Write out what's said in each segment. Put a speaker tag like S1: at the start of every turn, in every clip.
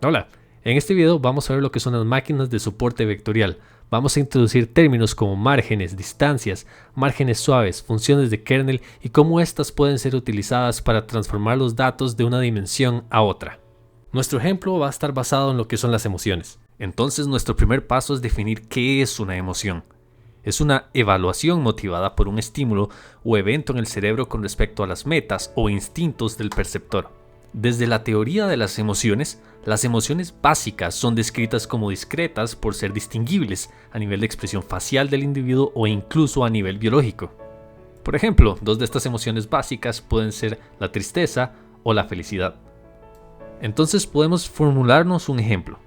S1: Hola, en este video vamos a ver lo que son las máquinas de soporte vectorial. Vamos a introducir términos como márgenes, distancias, márgenes suaves, funciones de kernel y cómo estas pueden ser utilizadas para transformar los datos de una dimensión a otra. Nuestro ejemplo va a estar basado en lo que son las emociones. Entonces nuestro primer paso es definir qué es una emoción. Es una evaluación motivada por un estímulo o evento en el cerebro con respecto a las metas o instintos del perceptor. Desde la teoría de las emociones básicas son descritas como discretas por ser distinguibles a nivel de expresión facial del individuo o incluso a nivel biológico. Por ejemplo, dos de estas emociones básicas pueden ser la tristeza o la felicidad. Entonces podemos formularnos un ejemplo.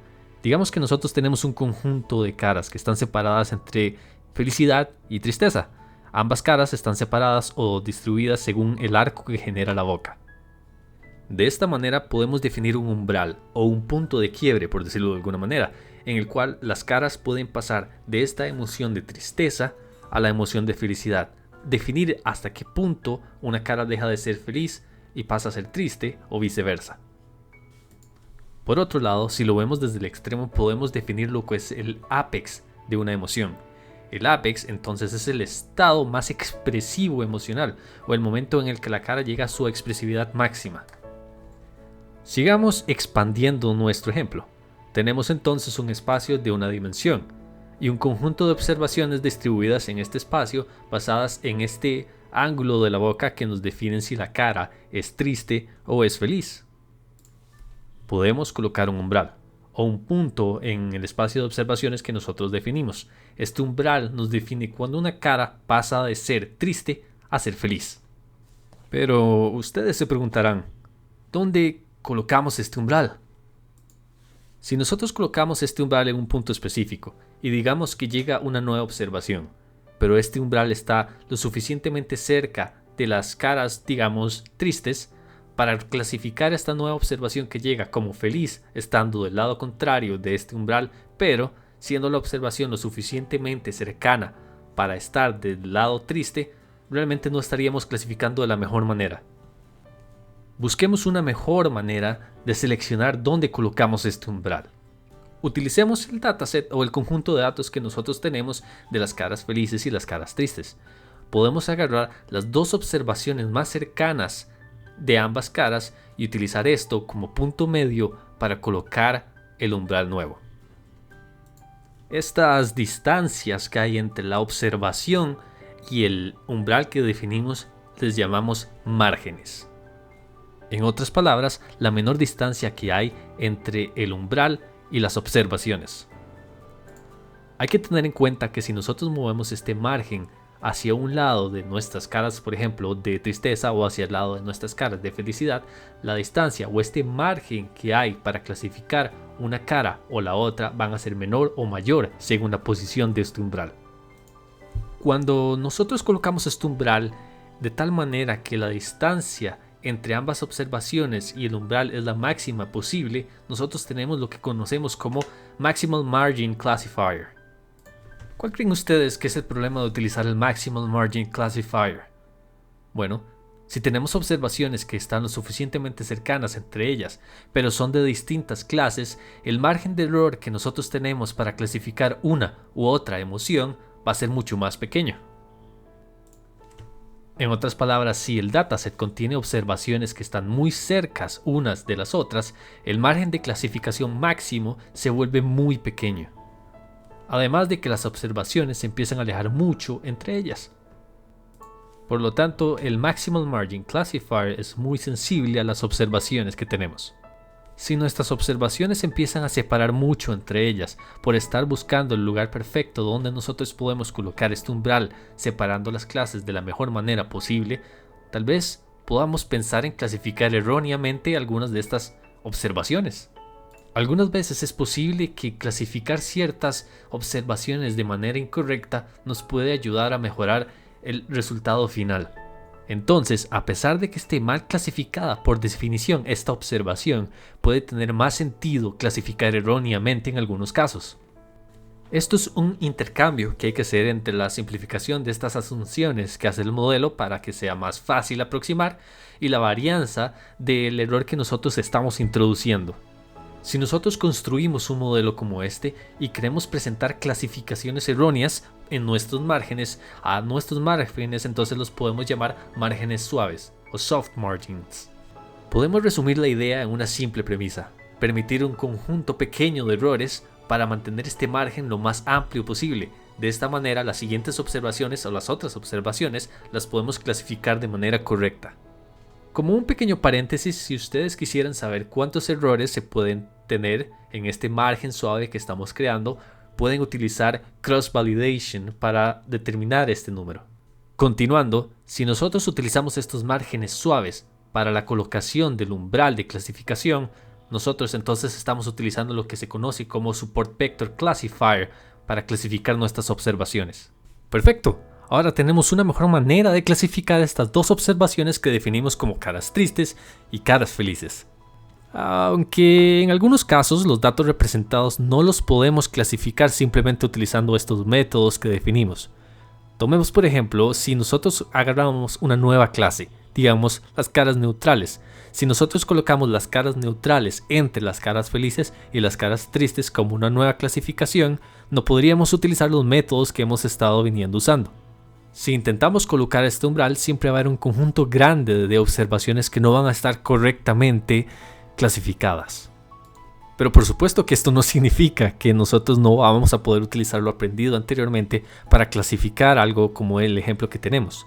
S1: Digamos que nosotros tenemos un conjunto de caras que están separadas entre felicidad y tristeza. Ambas caras están separadas o distribuidas según el arco que genera la boca. De esta manera podemos definir un umbral o un punto de quiebre, por decirlo de alguna manera, en el cual las caras pueden pasar de esta emoción de tristeza a la emoción de felicidad. Definir hasta qué punto una cara deja de ser feliz y pasa a ser triste o viceversa. Por otro lado, si lo vemos desde el extremo, podemos definir lo que es el ápex de una emoción. El ápex entonces es el estado más expresivo emocional o el momento en el que la cara llega a su expresividad máxima. Sigamos expandiendo nuestro ejemplo. Tenemos entonces un espacio de una dimensión y un conjunto de observaciones distribuidas en este espacio basadas en este ángulo de la boca que nos definen si la cara es triste o es feliz. Podemos colocar un umbral o un punto en el espacio de observaciones que nosotros definimos. Este umbral nos define cuando una cara pasa de ser triste a ser feliz. Pero ustedes se preguntarán, ¿dónde colocamos este umbral? Si nosotros colocamos este umbral en un punto específico y digamos que llega una nueva observación, pero este umbral está lo suficientemente cerca de las caras, digamos, tristes, para clasificar esta nueva observación que llega como feliz estando del lado contrario de este umbral, pero siendo la observación lo suficientemente cercana para estar del lado triste, realmente no estaríamos clasificando de la mejor manera. Busquemos una mejor manera de seleccionar dónde colocamos este umbral. Utilicemos el dataset o el conjunto de datos que nosotros tenemos de las caras felices y las caras tristes. Podemos agarrar las dos observaciones más cercanas de ambas caras y utilizar esto como punto medio para colocar el umbral nuevo. Estas distancias que hay entre la observación y el umbral que definimos les llamamos márgenes. En otras palabras, la menor distancia que hay entre el umbral y las observaciones. Hay que tener en cuenta que si nosotros movemos este margen hacia un lado de nuestras caras, por ejemplo, de tristeza o hacia el lado de nuestras caras de felicidad, la distancia o este margen que hay para clasificar una cara o la otra van a ser menor o mayor según la posición de este umbral. Cuando nosotros colocamos este umbral de tal manera que la distancia entre ambas observaciones y el umbral es la máxima posible, nosotros tenemos lo que conocemos como Maximal Margin Classifier. ¿Cuál creen ustedes que es el problema de utilizar el Maximal Margin Classifier? Bueno, si tenemos observaciones que están lo suficientemente cercanas entre ellas, pero son de distintas clases, el margen de error que nosotros tenemos para clasificar una u otra emoción va a ser mucho más pequeño. En otras palabras, si el dataset contiene observaciones que están muy cercas unas de las otras, el margen de clasificación máximo se vuelve muy pequeño. Además de que las observaciones se empiezan a alejar mucho entre ellas. Por lo tanto, el Maximal Margin Classifier es muy sensible a las observaciones que tenemos. Si nuestras observaciones empiezan a separar mucho entre ellas por estar buscando el lugar perfecto donde nosotros podemos colocar este umbral separando las clases de la mejor manera posible, tal vez podamos pensar en clasificar erróneamente algunas de estas observaciones. Algunas veces es posible que clasificar ciertas observaciones de manera incorrecta nos puede ayudar a mejorar el resultado final. Entonces, a pesar de que esté mal clasificada por definición esta observación, puede tener más sentido clasificar erróneamente en algunos casos. Esto es un intercambio que hay que hacer entre la simplificación de estas asunciones que hace el modelo para que sea más fácil aproximar y la varianza del error que nosotros estamos introduciendo. Si nosotros construimos un modelo como este y queremos presentar clasificaciones erróneas en nuestros márgenes, entonces los podemos llamar márgenes suaves o soft margins. Podemos resumir la idea en una simple premisa: permitir un conjunto pequeño de errores para mantener este margen lo más amplio posible. De esta manera, las siguientes observaciones o las otras observaciones las podemos clasificar de manera correcta. Como un pequeño paréntesis, si ustedes quisieran saber cuántos errores se pueden tener en este margen suave que estamos creando, pueden utilizar cross-validation para determinar este número. Continuando, si nosotros utilizamos estos márgenes suaves para la colocación del umbral de clasificación, nosotros entonces estamos utilizando lo que se conoce como Support Vector Classifier para clasificar nuestras observaciones. Perfecto. Ahora tenemos una mejor manera de clasificar estas dos observaciones que definimos como caras tristes y caras felices. Aunque en algunos casos los datos representados no los podemos clasificar simplemente utilizando estos métodos que definimos. Tomemos por ejemplo, si nosotros agarramos una nueva clase, digamos las caras neutrales. Si nosotros colocamos las caras neutrales entre las caras felices y las caras tristes como una nueva clasificación, no podríamos utilizar los métodos que hemos estado viniendo usando. Si intentamos colocar este umbral, siempre va a haber un conjunto grande de observaciones que no van a estar correctamente clasificadas. Pero por supuesto que esto no significa que nosotros no vamos a poder utilizar lo aprendido anteriormente para clasificar algo como el ejemplo que tenemos.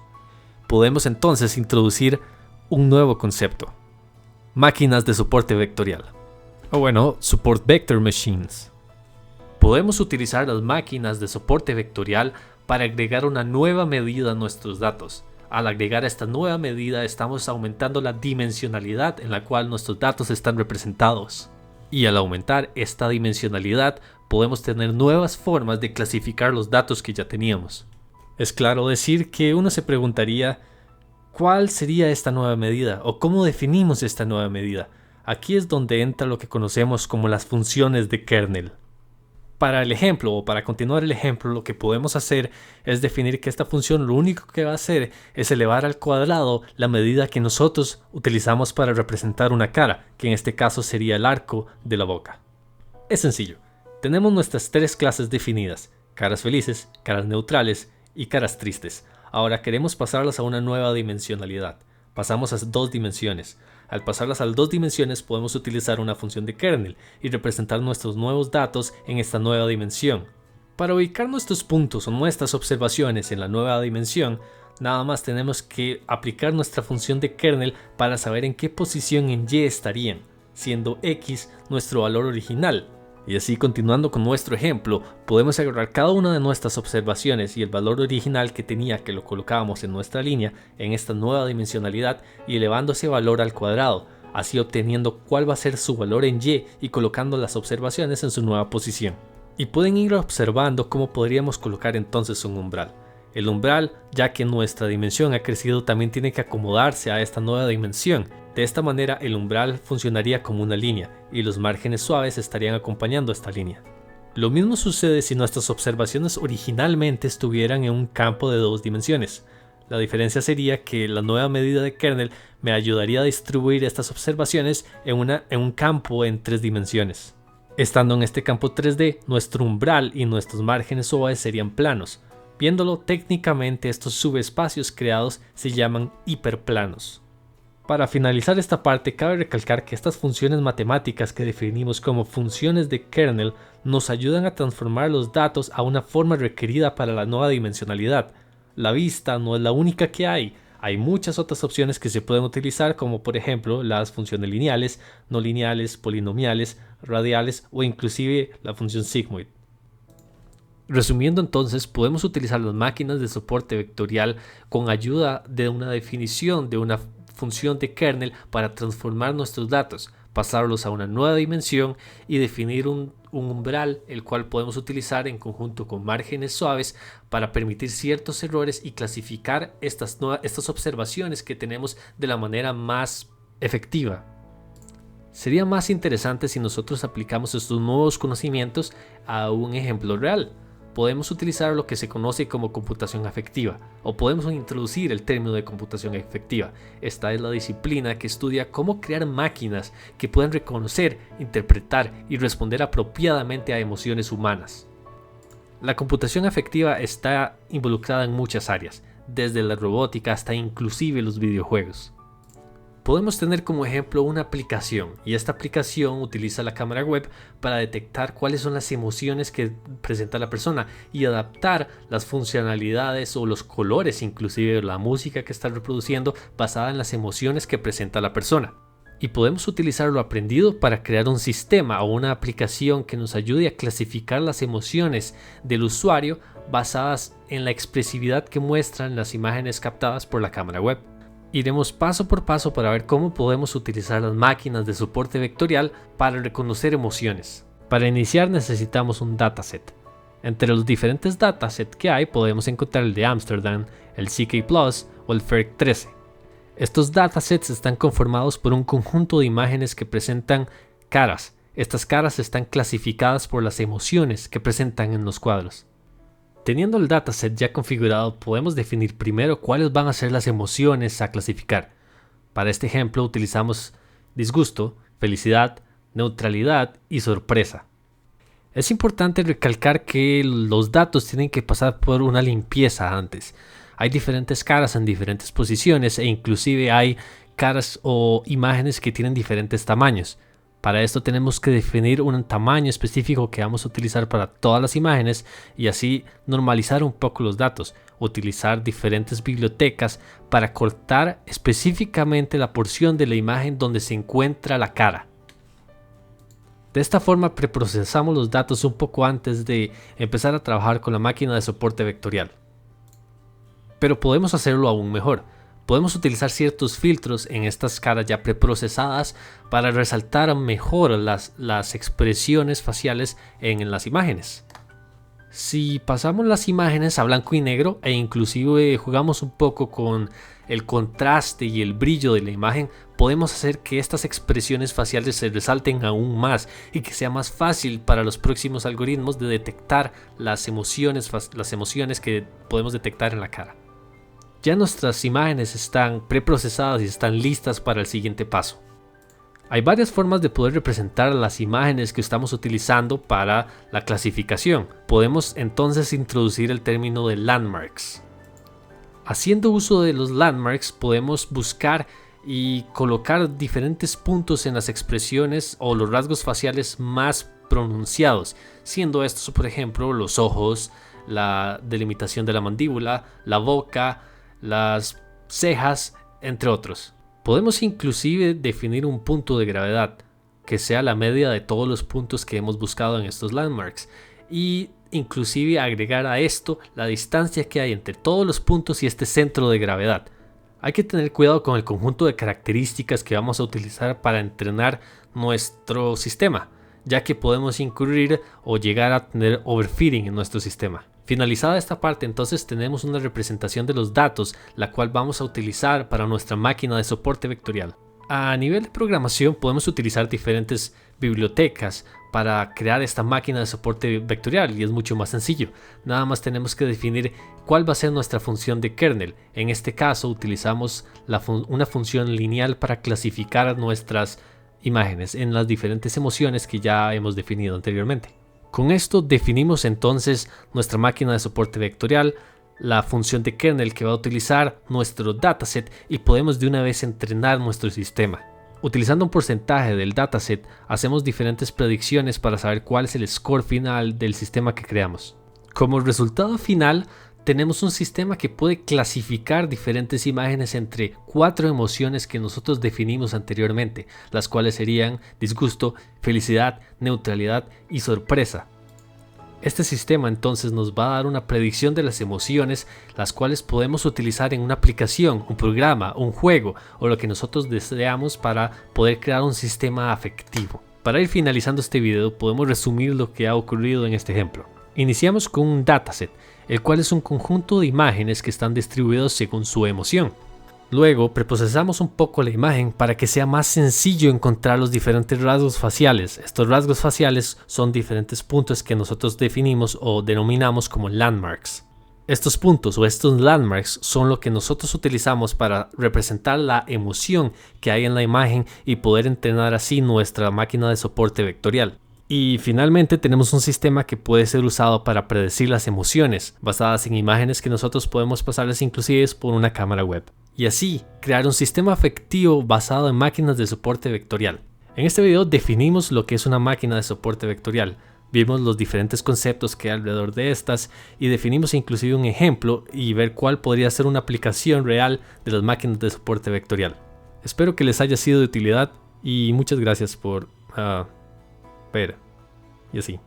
S1: Podemos entonces introducir un nuevo concepto: máquinas de soporte vectorial. Support Vector Machines. Podemos utilizar las máquinas de soporte vectorial para agregar una nueva medida a nuestros datos. Al agregar esta nueva medida estamos aumentando la dimensionalidad en la cual nuestros datos están representados. Y al aumentar esta dimensionalidad podemos tener nuevas formas de clasificar los datos que ya teníamos. Es claro decir que uno se preguntaría, ¿cuál sería esta nueva medida? ¿O cómo definimos esta nueva medida? Aquí es donde entra lo que conocemos como las funciones de kernel. Para el ejemplo, o para continuar el ejemplo, lo que podemos hacer es definir que esta función lo único que va a hacer es elevar al cuadrado la medida que nosotros utilizamos para representar una cara, que en este caso sería el arco de la boca. Es sencillo. Tenemos nuestras tres clases definidas: caras felices, caras neutrales y caras tristes. Ahora queremos pasarlas a una nueva dimensionalidad. Pasamos a 2 dimensiones. Al pasarlas a 2 dimensiones podemos utilizar una función de kernel y representar nuestros nuevos datos en esta nueva dimensión. Para ubicar nuestros puntos o nuestras observaciones en la nueva dimensión, nada más tenemos que aplicar nuestra función de kernel para saber en qué posición en Y estarían, siendo X nuestro valor original. Y así, continuando con nuestro ejemplo, podemos agarrar cada una de nuestras observaciones y el valor original que tenía, que lo colocábamos en nuestra línea, en esta nueva dimensionalidad, y elevando ese valor al cuadrado, así obteniendo cuál va a ser su valor en Y colocando las observaciones en su nueva posición. Y pueden ir observando cómo podríamos colocar entonces un umbral. El umbral, ya que nuestra dimensión ha crecido, también tiene que acomodarse a esta nueva dimensión. De esta manera el umbral funcionaría como una línea y los márgenes suaves estarían acompañando esta línea. Lo mismo sucede si nuestras observaciones originalmente estuvieran en un campo de 2 dimensiones. La diferencia sería que la nueva medida de kernel me ayudaría a distribuir estas observaciones en un campo en 3 dimensiones. Estando en este campo 3D, nuestro umbral y nuestros márgenes suaves serían planos. Viéndolo técnicamente, estos subespacios creados se llaman hiperplanos. Para finalizar esta parte, cabe recalcar que estas funciones matemáticas que definimos como funciones de kernel nos ayudan a transformar los datos a una forma requerida para la nueva dimensionalidad. La vista no es la única que hay muchas otras opciones que se pueden utilizar, como por ejemplo las funciones lineales, no lineales, polinomiales, radiales o inclusive la función sigmoid. Resumiendo entonces, podemos utilizar las máquinas de soporte vectorial con ayuda de una definición de una función de kernel para transformar nuestros datos, pasarlos a una nueva dimensión y definir un umbral, el cual podemos utilizar en conjunto con márgenes suaves para permitir ciertos errores y clasificar estas observaciones que tenemos de la manera más efectiva. Sería más interesante si nosotros aplicamos estos nuevos conocimientos a un ejemplo real. podemos utilizar lo que se conoce como computación afectiva, o podemos introducir el término de computación afectiva. Esta es la disciplina que estudia cómo crear máquinas que puedan reconocer, interpretar y responder apropiadamente a emociones humanas. La computación afectiva está involucrada en muchas áreas, desde la robótica hasta inclusive los videojuegos. Podemos tener como ejemplo una aplicación, y esta aplicación utiliza la cámara web para detectar cuáles son las emociones que presenta la persona y adaptar las funcionalidades o los colores, inclusive la música que está reproduciendo basada en las emociones que presenta la persona. Y podemos utilizar lo aprendido para crear un sistema o una aplicación que nos ayude a clasificar las emociones del usuario basadas en la expresividad que muestran las imágenes captadas por la cámara web. Iremos paso por paso para ver cómo podemos utilizar las máquinas de soporte vectorial para reconocer emociones. Para iniciar necesitamos un dataset. Entre los diferentes datasets que hay podemos encontrar el de Amsterdam, el CK Plus o el FERC 13. Estos datasets están conformados por un conjunto de imágenes que presentan caras. Estas caras están clasificadas por las emociones que presentan en los cuadros. Teniendo el dataset ya configurado, podemos definir primero cuáles van a ser las emociones a clasificar. Para este ejemplo utilizamos disgusto, felicidad, neutralidad y sorpresa. Es importante recalcar que los datos tienen que pasar por una limpieza antes. Hay diferentes caras en diferentes posiciones e inclusive hay caras o imágenes que tienen diferentes tamaños. Para esto tenemos que definir un tamaño específico que vamos a utilizar para todas las imágenes y así normalizar un poco los datos. Utilizar diferentes bibliotecas para cortar específicamente la porción de la imagen donde se encuentra la cara. De esta forma preprocesamos los datos un poco antes de empezar a trabajar con la máquina de soporte vectorial. Pero podemos hacerlo aún mejor. Podemos utilizar ciertos filtros en estas caras ya preprocesadas para resaltar mejor las expresiones faciales en las imágenes. Si pasamos las imágenes a blanco y negro e inclusive jugamos un poco con el contraste y el brillo de la imagen, podemos hacer que estas expresiones faciales se resalten aún más y que sea más fácil para los próximos algoritmos de detectar las emociones que podemos detectar en la cara. Ya nuestras imágenes están preprocesadas y están listas para el siguiente paso. Hay varias formas de poder representar las imágenes que estamos utilizando para la clasificación. Podemos entonces introducir el término de landmarks. Haciendo uso de los landmarks podemos buscar y colocar diferentes puntos en las expresiones o los rasgos faciales más pronunciados, siendo estos por ejemplo los ojos, la delimitación de la mandíbula, la boca, las cejas, entre otros. Podemos inclusive definir un punto de gravedad que sea la media de todos los puntos que hemos buscado en estos landmarks y inclusive agregar a esto la distancia que hay entre todos los puntos y este centro de gravedad. Hay que tener cuidado con el conjunto de características que vamos a utilizar para entrenar nuestro sistema, ya que podemos incurrir o llegar a tener overfitting en nuestro sistema. Finalizada esta parte, entonces tenemos una representación de los datos, la cual vamos a utilizar para nuestra máquina de soporte vectorial. A nivel de programación podemos utilizar diferentes bibliotecas para crear esta máquina de soporte vectorial y es mucho más sencillo. Nada más tenemos que definir cuál va a ser nuestra función de kernel. En este caso utilizamos una función lineal para clasificar nuestras imágenes en las diferentes emociones que ya hemos definido anteriormente. Con esto definimos entonces nuestra máquina de soporte vectorial, la función de kernel que va a utilizar nuestro dataset y podemos de una vez entrenar nuestro sistema. Utilizando un porcentaje del dataset hacemos diferentes predicciones para saber cuál es el score final del sistema que creamos. Como resultado final tenemos un sistema que puede clasificar diferentes imágenes entre 4 emociones que nosotros definimos anteriormente, las cuales serían disgusto, felicidad, neutralidad y sorpresa. Este sistema entonces nos va a dar una predicción de las emociones, las cuales podemos utilizar en una aplicación, un programa, un juego o lo que nosotros deseamos para poder crear un sistema afectivo. Para ir finalizando este video podemos resumir lo que ha ocurrido en este ejemplo. Iniciamos con un dataset, el cual es un conjunto de imágenes que están distribuidos según su emoción. Luego preprocesamos un poco la imagen para que sea más sencillo encontrar los diferentes rasgos faciales. Estos rasgos faciales son diferentes puntos que nosotros definimos o denominamos como landmarks. Estos puntos o estos landmarks son lo que nosotros utilizamos para representar la emoción que hay en la imagen y poder entrenar así nuestra máquina de soporte vectorial. Y finalmente tenemos un sistema que puede ser usado para predecir las emociones, basadas en imágenes que nosotros podemos pasarles inclusive por una cámara web. Y así, crear un sistema afectivo basado en máquinas de soporte vectorial. En este video definimos lo que es una máquina de soporte vectorial, vimos los diferentes conceptos que hay alrededor de estas y definimos inclusive un ejemplo y ver cuál podría ser una aplicación real de las máquinas de soporte vectorial. Espero que les haya sido de utilidad y muchas gracias por ver y así.